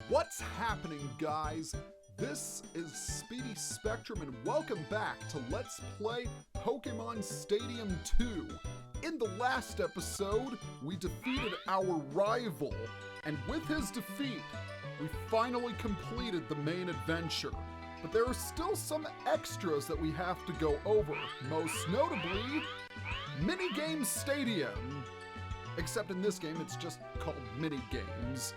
What's happening, guys? This is Speedy Spectrum and welcome back to Let's Play Pokémon Stadium 2. In the last episode, we defeated our rival, and with his defeat, we finally completed the main adventure. But there are still some extras that we have to go over, most notably, Minigame Stadium. Except in this game, it's just called Minigames.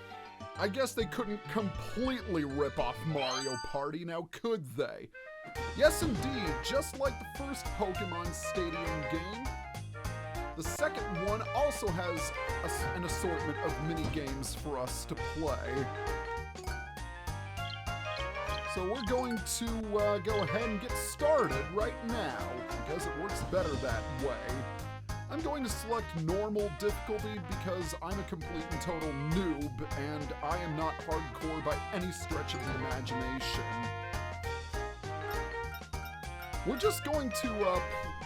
I guess they couldn't completely rip off Mario Party, now could they? Yes indeed, just like the first Pokémon Stadium game, the second one also has an assortment of mini-games for us to play. So we're going to go ahead and get started right now, because it works better that way. I'm going to select normal difficulty because I'm a complete and total noob, and I am not hardcore by any stretch of the imagination. We're just going to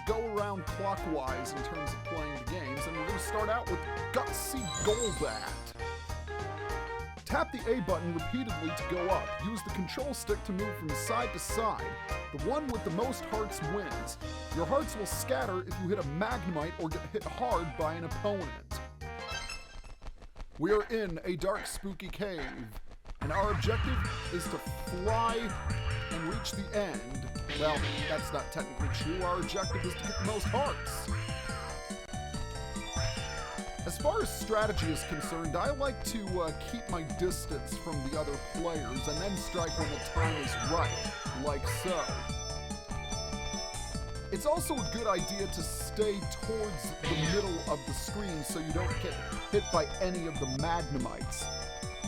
go around clockwise in terms of playing the games, and we're going to start out with GUTSY GOLBAT. Tap the A button repeatedly to go up. Use the control stick to move from side to side. The one with the most hearts wins. Your hearts will scatter if you hit a Magnemite or get hit hard by an opponent. We are in a dark, spooky cave, and our objective is to fly and reach the end. Well, that's not technically true. Our objective is to get the most hearts. As far as strategy is concerned, I like to keep my distance from the other players and then strike when the time is right, like so. It's also a good idea to stay towards the middle of the screen so you don't get hit by any of the Magnemites.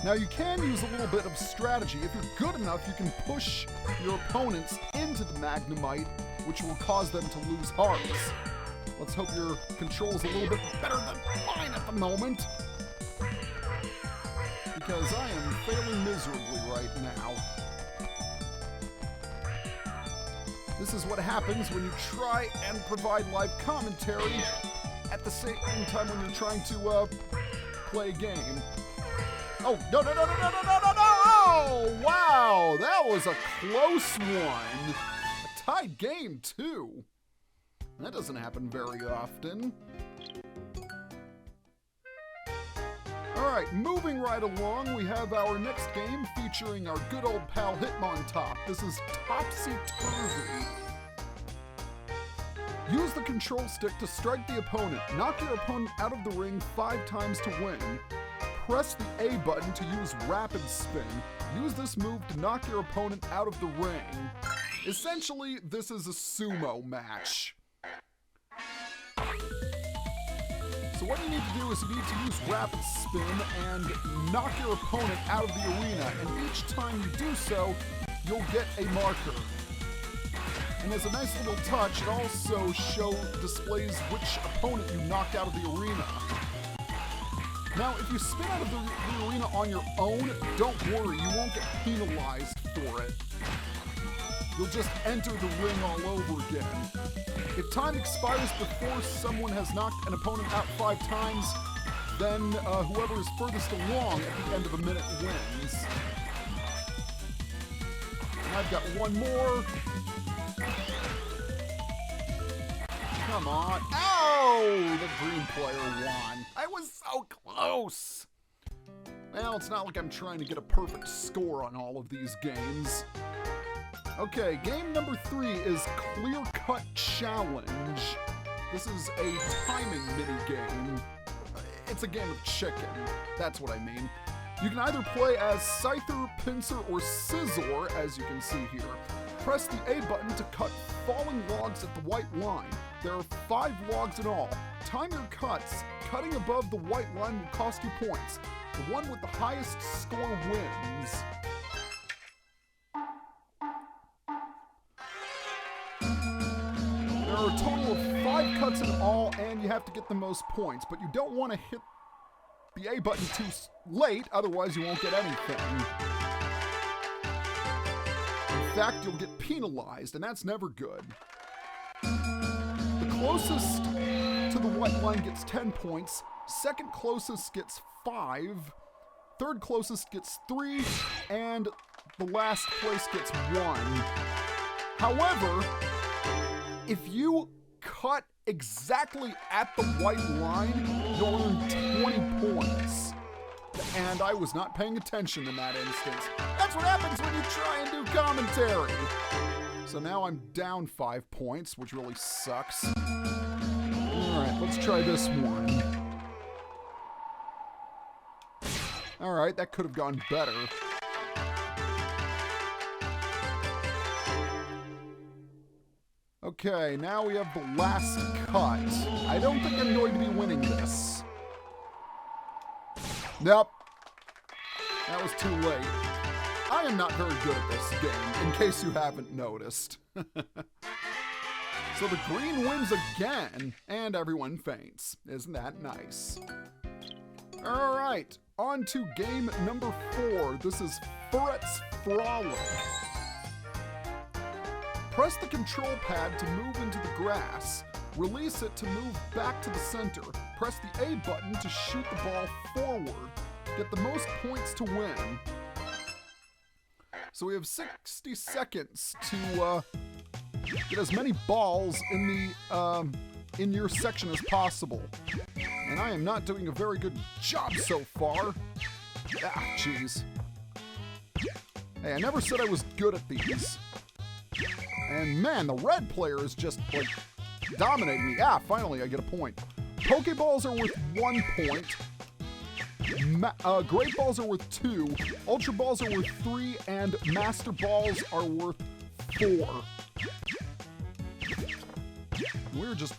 Now you can use a little bit of strategy. If you're good enough, you can push your opponents into the Magnemite, which will cause them to lose hearts. Let's hope your control's a little bit better than mine at the moment, because I am failing miserably right now. This is what happens when you try and provide live commentary at the same time when you're trying to play a game. Oh, no, no, no, no, no, no, no, no, no! Oh, wow, that was a close one. A tied game, too. That doesn't happen very often. Alright, moving right along, we have our next game featuring our good old pal Hitmontop. This is TOPSY-TURVY. Use the control stick to strike the opponent. Knock your opponent out of the ring 5 times to win. Press the A button to use Rapid Spin. Use this move to knock your opponent out of the ring. Essentially, this is a sumo match. So what you need to do is you need to use Rapid Spin and knock your opponent out of the arena, and each time you do so, you'll get a marker. And as a nice little touch, it also displays which opponent you knocked out of the arena. Now, if you spin out of the arena on your own, don't worry, you won't get penalized for it. You'll just enter the ring all over again. If time expires before someone has knocked an opponent out 5 times, then whoever is furthest along at the end of a minute wins. And I've got one more. Come on. Oh, the green player won. I was so close. Well, it's not like I'm trying to get a perfect score on all of these games. Okay, game number 3 is Clear Cut Challenge. This is a timing mini-game. It's a game of chicken, that's what I mean. You can either play as Scyther, Pinsir, or Scizor, as you can see here. Press the A button to cut falling logs at the white line. There are 5 logs in all. Time your cuts. Cutting above the white line will cost you points. The one with the highest score wins. There are a total of 5 cuts in all, and you have to get the most points, but you don't want to hit the A button too late, otherwise you won't get anything. In fact, you'll get penalized, and that's never good. The closest to the white line gets 10 points, second closest gets 5, third closest gets 3, and the last place gets 1. However, if you cut exactly at the white line, you'll earn 20 points. And I was not paying attention in that instance. That's what happens when you try and do commentary. So now I'm down 5 points, which really sucks. Alright, let's try this one. Alright, that could have gone better. Okay, now we have the last cut. I don't think I'm going to be winning this. Nope. That was too late. I am not very good at this game, in case you haven't noticed. So the green wins again, and everyone faints. Isn't that nice? Alright, on to game number 4. This is FORRET'S FROLIC. Press the control pad to move into the grass. Release it to move back to the center. Press the A button to shoot the ball forward. Get the most points to win. So we have 60 seconds to get as many balls in the in your section as possible. And I am not doing a very good job so far. Ah, jeez. Hey, I never said I was good at these. And man, the red player is just, like, dominating me. Ah, finally I get a point. Pokeballs are worth 1 point. Great Balls are worth 2. Ultra Balls are worth 3. And Master Balls are worth 4. We're just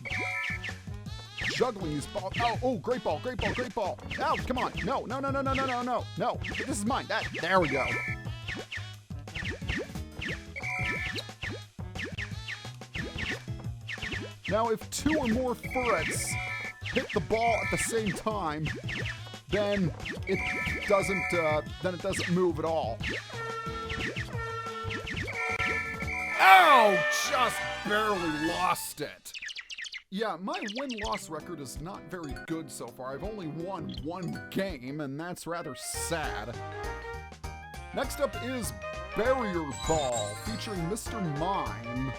juggling these balls. Oh, Great Ball, Great Ball, Great Ball. Oh, come on. No. No. This is mine. There we go. Now, if 2 or more FORRET'S hit the ball at the same time, then it doesn't move at all. Oh, just barely lost it. Yeah, my win-loss record is not very good so far. I've only won 1 game, and that's rather sad. Next up is Barrier Ball, featuring Mr. Mime.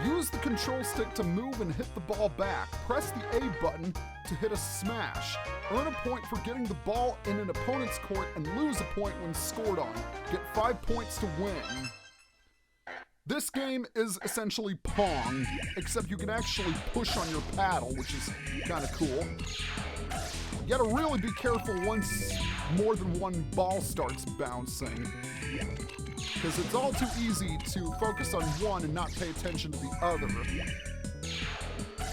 Use the control stick to move and hit the ball back. Press the A button to hit a smash. Earn a point for getting the ball in an opponent's court and lose a point when scored on. Get 5 points to win. This game is essentially Pong, except you can actually push on your paddle, which is kind of cool. You gotta really be careful once more than one ball starts bouncing, because it's all too easy to focus on one and not pay attention to the other.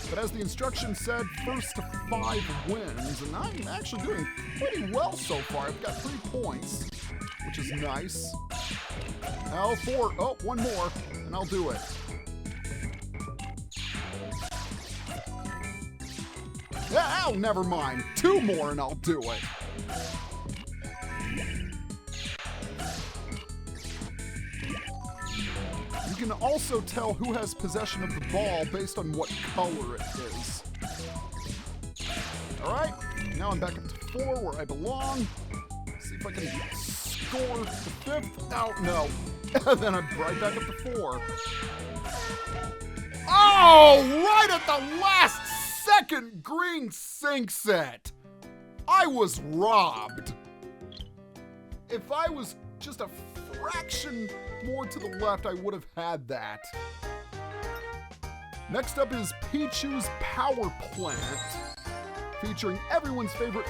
But as the instructions said, first to 5 wins, and I'm actually doing pretty well so far. I've got 3 points, which is nice. Now 4, oh, 1 more, and I'll do it. Yeah, oh, never mind. 2 more and I'll do it. You can also tell who has possession of the ball based on what color it is. Alright, now I'm back up to 4 where I belong. Let's see if I can score the 5th. Oh, no. Then I'm right back up to 4. Oh, right at the last second, green sinks it. I was robbed. If I was just a fraction more to the left, I would have had that. Next up is PICHO'S Power Plant, featuring everyone's favorite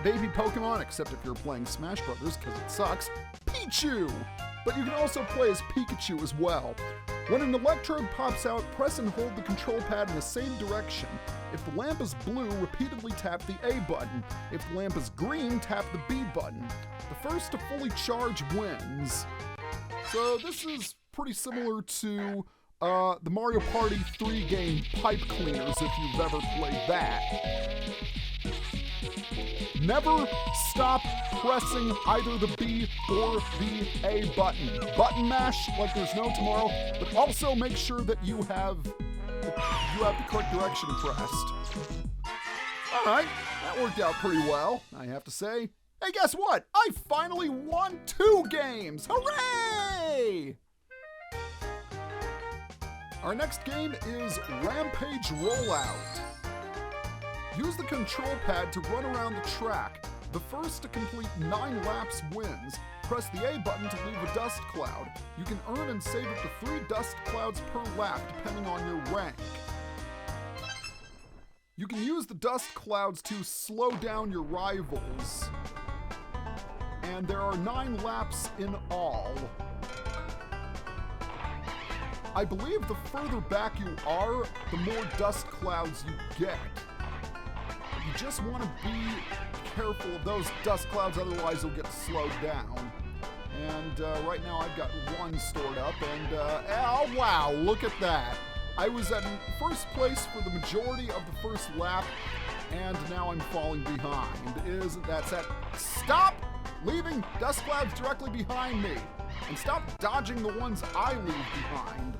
baby Pokemon, except if you're playing Smash Brothers, because it sucks, Pichu! But you can also play as Pikachu as well. When an electrode pops out, press and hold the control pad in the same direction. If the lamp is blue, repeatedly tap the A button. If the lamp is green, tap the B button. The first to fully charge wins. So this is pretty similar to the Mario Party 3 game Pipe Cleaners, if you've ever played that. Never stop pressing either the B or the A button. Button mash like there's no tomorrow, but also make sure that you have the correct direction pressed. Alright, that worked out pretty well, I have to say. Hey, guess what? I finally won 2 games! Hooray! Our next game is Rampage Rollout. Use the control pad to run around the track. The first to complete 9 laps wins. Press the A button to leave a dust cloud. You can earn and save up to 3 dust clouds per lap depending on your rank. You can use the dust clouds to slow down your rivals. And there are 9 laps in all. I believe the further back you are, the more dust clouds you get. You just want to be careful of those dust clouds, otherwise you'll get slowed down. And right now I've got 1 stored up, and oh wow, look at that. I was at first place for the majority of the first lap, and now I'm falling behind. Isn't that sad? Stop leaving dust clouds directly behind me, and stop dodging the ones I leave behind.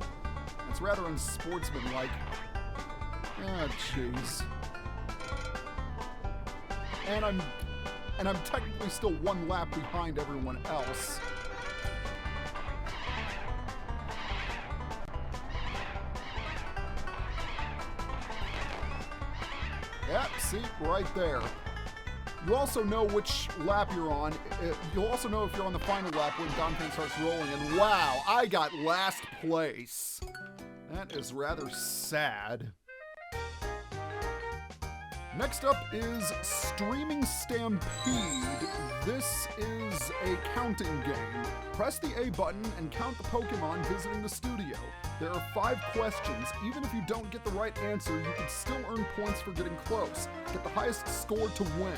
It's rather unsportsmanlike. Ah, jeez. And I'm technically still 1 lap behind everyone else. Yep, see, right there. You also know which lap you're on. You'll also know if you're on the final lap when Donphan starts rolling. And wow, I got last place. That is rather sad. Next up is Streaming Stampede. This is a counting game. Press the A button and count the Pokemon visiting the studio. There are 5 questions. Even if you don't get the right answer, you can still earn points for getting close. Get the highest score to win.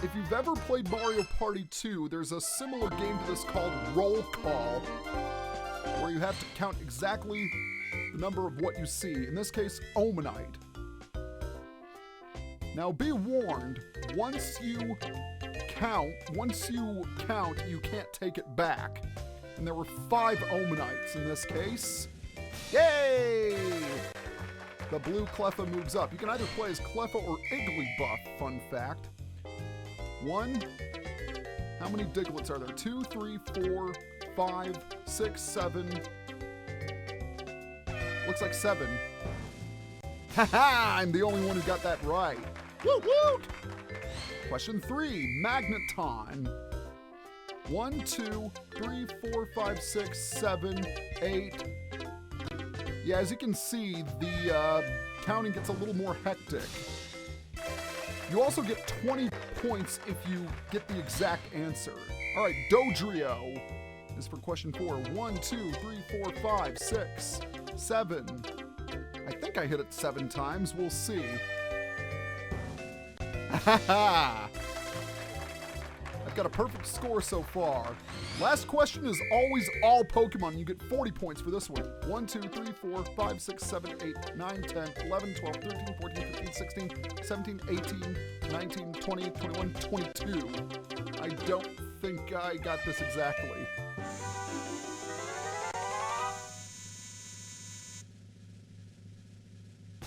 If you've ever played Mario Party 2, there's a similar game to this called Roll Call, where you have to count exactly the number of what you see. In this case, Omanite. Now be warned, once you count, you can't take it back. And there were 5 Omanites in this case. Yay! The blue Cleffa moves up. You can either play as Cleffa or Igglybuff, fun fact. 1, how many Digletts are there? 2, 3, 4, 5, 6, 7. Looks like 7. Haha, I'm the only one who got that right. Woot woot! Question 3, Magneton. 1, 2, 3, 4, 5, 6, 7, 8. Yeah, as you can see, the counting gets a little more hectic. You also get 20 points if you get the exact answer. All right, Dodrio is for question 4. 1, 2, 3, 4, 5, 6, 7. I think I hit it 7 times. We'll see. I've got a perfect score so far. Last question is always all Pokemon. You get 40 points for this one. 1, 2, 3, 4, 5, 6, 7, 8, 9, 10, 11, 12, 13, 14, 15, 16, 17, 18, 19, 20, 21, 22. I don't think I got this exactly.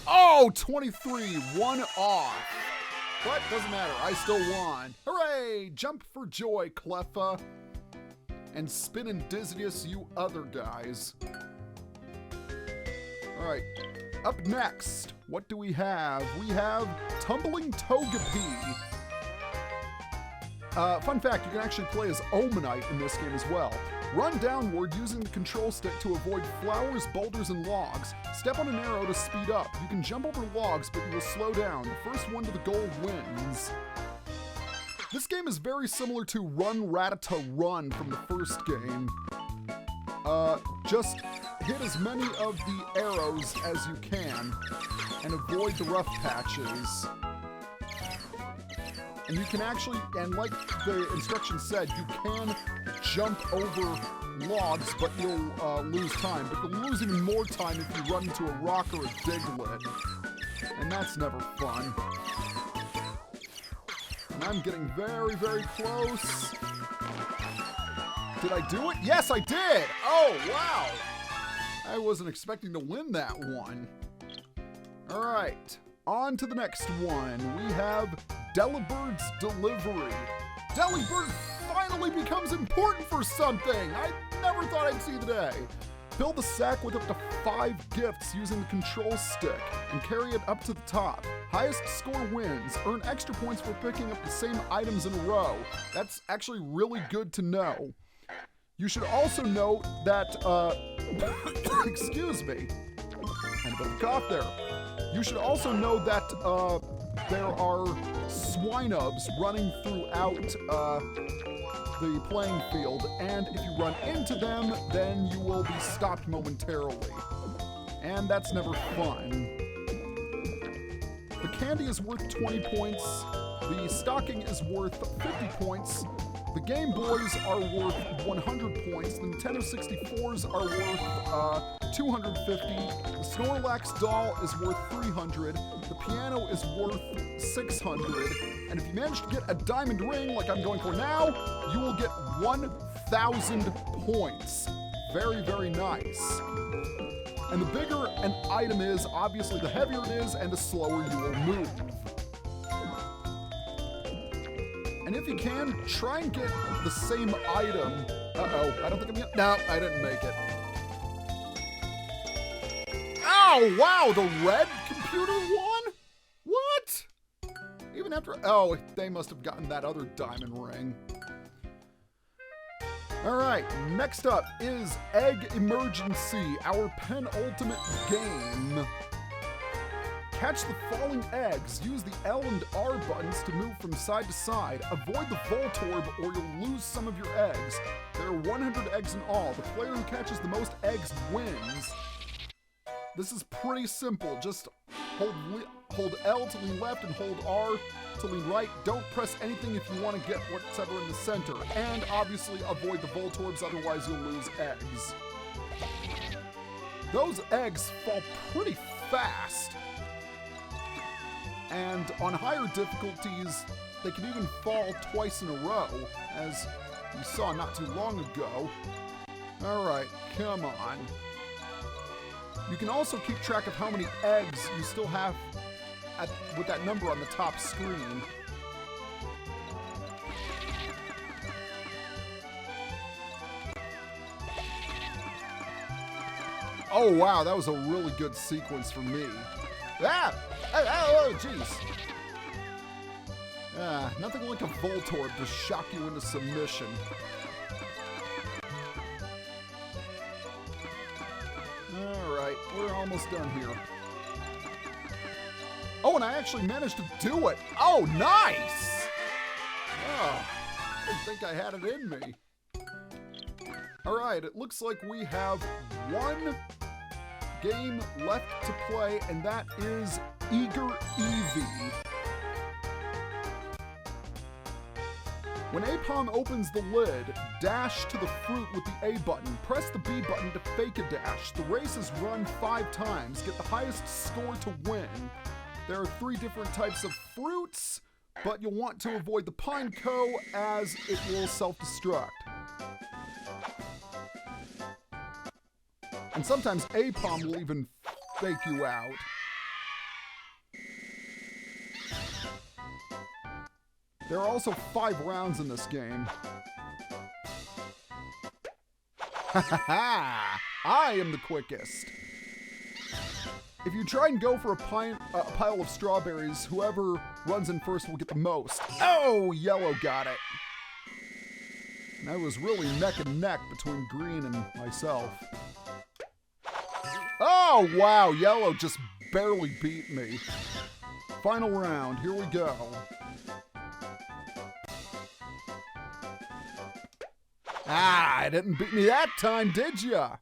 Oh, 23, 1 off. But doesn't matter, I still won. Hooray! Jump for joy, Cleffa. And Spin and Dizziness, you other guys. Alright, up next, what do we have? We have Tumbling Togepi. Fun fact, you can actually play as Omanite in this game as well. Run downward using the control stick to avoid flowers, boulders, and logs. Step on an arrow to speed up. You can jump over logs, but you will slow down. The first one to the goal wins. This game is very similar to Run Rattata Run from the first game. Just hit as many of the arrows as you can and avoid the rough patches. And you can actually, and like the instructions said, you can jump over logs, but you'll lose time. But you'll lose even more time if you run into a rock or a Diglett. And that's never fun. And I'm getting very, very close. Did I do it? Yes, I did! Oh, wow! I wasn't expecting to win that one. All right, on to the next one. We have Delibird's Delivery. Delibird finally becomes important for something I never thought I'd see today. Fill the sack with up to 5 gifts using the control stick and carry it up to the top. Highest score wins. Earn extra points for picking up the same items in a row. That's actually really good to know. You should also note that, excuse me, and a bit of a cough there. You should also know that there are swine-ubs running throughout the playing field, and if you run into them, then you will be stopped momentarily. And that's never fun. The candy is worth 20 points, the stocking is worth 50 points, the Game Boys are worth 100 points, the Nintendo 64s are worth 250, the Snorlax doll is worth 300, the piano is worth 600, and if you manage to get a diamond ring like I'm going for now, you will get 1,000 points. Very, very nice. And the bigger an item is, obviously the heavier it is, and the slower you will move. And if you can, try and get the same item. Uh-oh, I don't think I'm gonna, no, I didn't make it. Oh, wow, the red computer won? What? Even after, oh, they must have gotten that other diamond ring. All right, next up is Egg Emergency, our penultimate game. Catch the falling eggs. Use the L and R buttons to move from side to side. Avoid the Voltorb or you'll lose some of your eggs. There are 100 eggs in all. The player who catches the most eggs wins. This is pretty simple. Just hold L to lean left and hold R to lean right. Don't press anything if you want to get whatever in the center. And obviously avoid the Voltorbs, otherwise you'll lose eggs. Those eggs fall pretty fast. And on higher difficulties, they can even fall twice in a row, as you saw not too long ago. Alright, come on. You can also keep track of how many eggs you still have with that number on the top screen. Oh wow, that was a really good sequence for me. Ah! Oh, jeez. Ah, nothing like a Voltorb to shock you into submission. Alright, we're almost done here. Oh, and I actually managed to do it! Oh, nice! Oh, I didn't think I had it in me. Alright, it looks like we have one game left to play, and that is EEVEE. When Apom opens the lid, dash to the fruit with the A button. Press the B button to fake a dash. The race is run 5 times. Get the highest score to win. There are 3 different types of fruits, but you'll want to avoid the Pineco as it will self-destruct. And sometimes Apom will even fake you out. There are also 5 rounds in this game. Ha ha ha! I am the quickest. If you try and go for a pile of strawberries, whoever runs in first will get the most. Oh, yellow got it. And I was really neck and neck between green and myself. Oh, wow, yellow just barely beat me. Final round, here we go. Ah, it didn't beat me that time, did ya?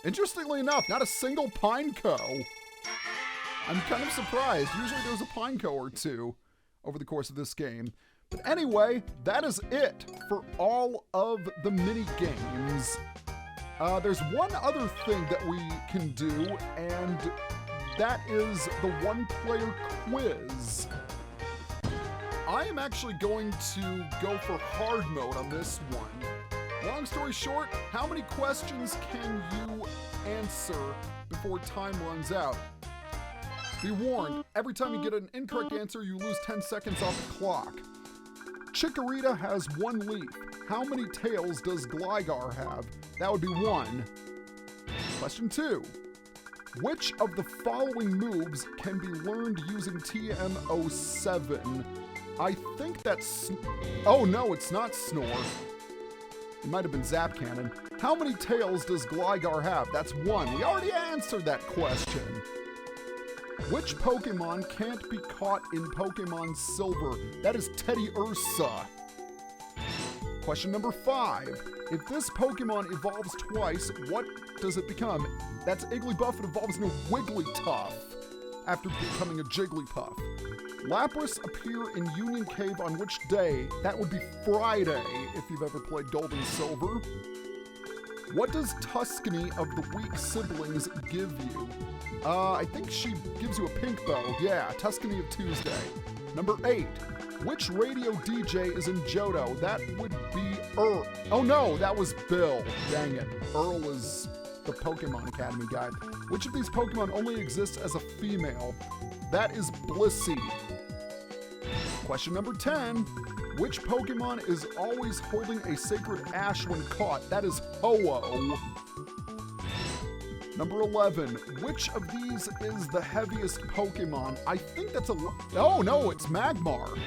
Interestingly enough, not a single Pineco. I'm kind of surprised. Usually there's a Pineco or 2 over the course of this game. But anyway, that is it for all of the mini games. There's one other thing that we can do, and that is the one-player quiz. I am actually going to go for hard mode on this one. Long story short, how many questions can you answer before time runs out? Be warned, every time you get an incorrect answer, you lose 10 seconds off the clock. Chikorita has 1 leaf. How many tails does Gligar have? That would be 1. Question 2. Which of the following moves can be learned using TM07? I think that's... Oh no, it's not Snore. It might have been Zap Cannon. How many tails does Gligar have? That's 1. We already answered that question. Which Pokemon can't be caught in Pokemon Silver? That is Teddy Ursa. Question number 5. If this Pokemon evolves twice, what does it become? That's Igglybuff. It evolves into Wigglytuff after becoming a Jigglypuff. Lapras appear in Union Cave on which day? That would be Friday, if you've ever played Gold and Silver. What does Tuscany of the Weak Siblings give you? I think she gives you a pink bow. Yeah, Tuscany of Tuesday. Number 8. Which radio DJ is in Johto? That would be Earl. Oh no, that was Bill. Dang it. Earl is the Pokemon Academy guy. Which of these Pokemon only exists as a female? That is Blissey. Question number 10. Which Pokemon is always holding a sacred ash when caught? That is Ho-Oh. Number 11. Which of these is the heaviest Pokemon? I think that's a... Oh no, it's Magmar.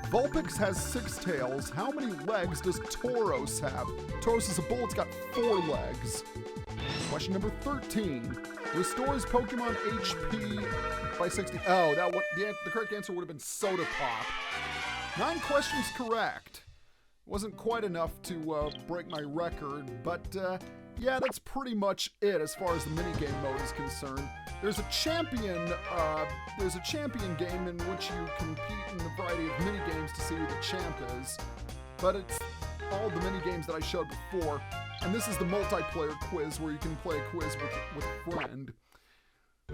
Vulpix has 6 tails. How many legs does Tauros have? Tauros is a bull, it's got 4 legs. Question number 13. Restores Pokemon HP by 60. Oh, the correct answer would have been Soda Pop. 9 questions correct. Wasn't quite enough to break my record, but yeah, that's pretty much it as far as the minigame mode is concerned. There's a champion game in which you compete in a variety of minigames to see who the champ is, but it's all the minigames that I showed before, and this is the multiplayer quiz where you can play a quiz with a friend.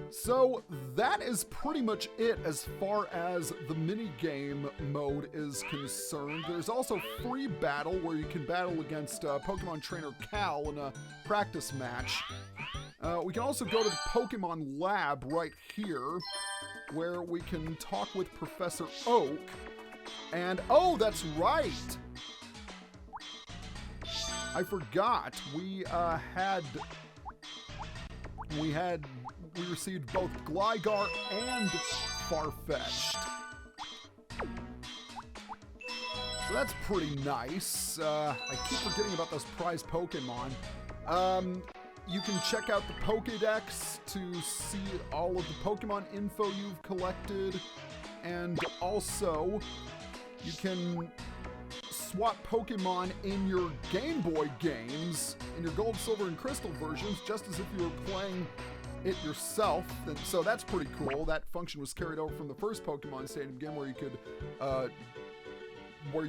So that is pretty much it as far as the minigame mode is concerned. There's also free battle where you can battle against Pokemon Trainer Cal in a practice match. We can also go to the Pokemon Lab right here where we can talk with Professor Oak. And oh, that's right! I forgot. We received both Gligar and Farfetch'd. So that's pretty nice. I keep forgetting about those prize Pokemon. You can check out the Pokédex to see all of the Pokemon info you've collected. And also, you can swap Pokemon in your Game Boy games, in your Gold, Silver, and Crystal versions, just as if you were playing it yourself. And so that's pretty cool. That function was carried over from the first Pokemon Stadium game where you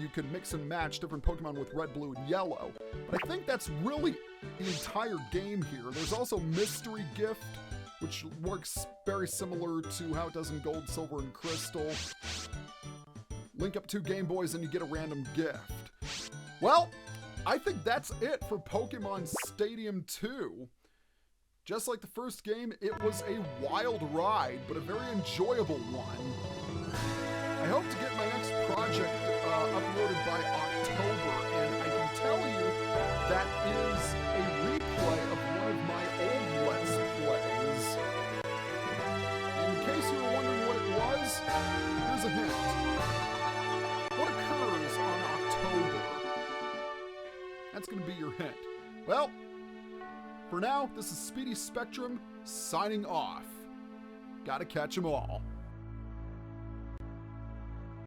could mix and match different Pokemon with red, blue, and yellow. But I think that's really the entire game here. There's also Mystery Gift, which works very similar to how it does in Gold, Silver, and Crystal. Link up 2 Game Boys and you get a random gift. Well, I think that's it for Pokemon Stadium 2. Just like the first game, it was a wild ride, but a very enjoyable one. I hope to get my next project uploaded by October, and I can tell you that is a replay of one of my old Let's Plays. In case you were wondering what it was, here's a hint. What occurs on October? That's going to be your hint. Well, for now, this is Speedy Spectrum signing off. Gotta catch 'em all.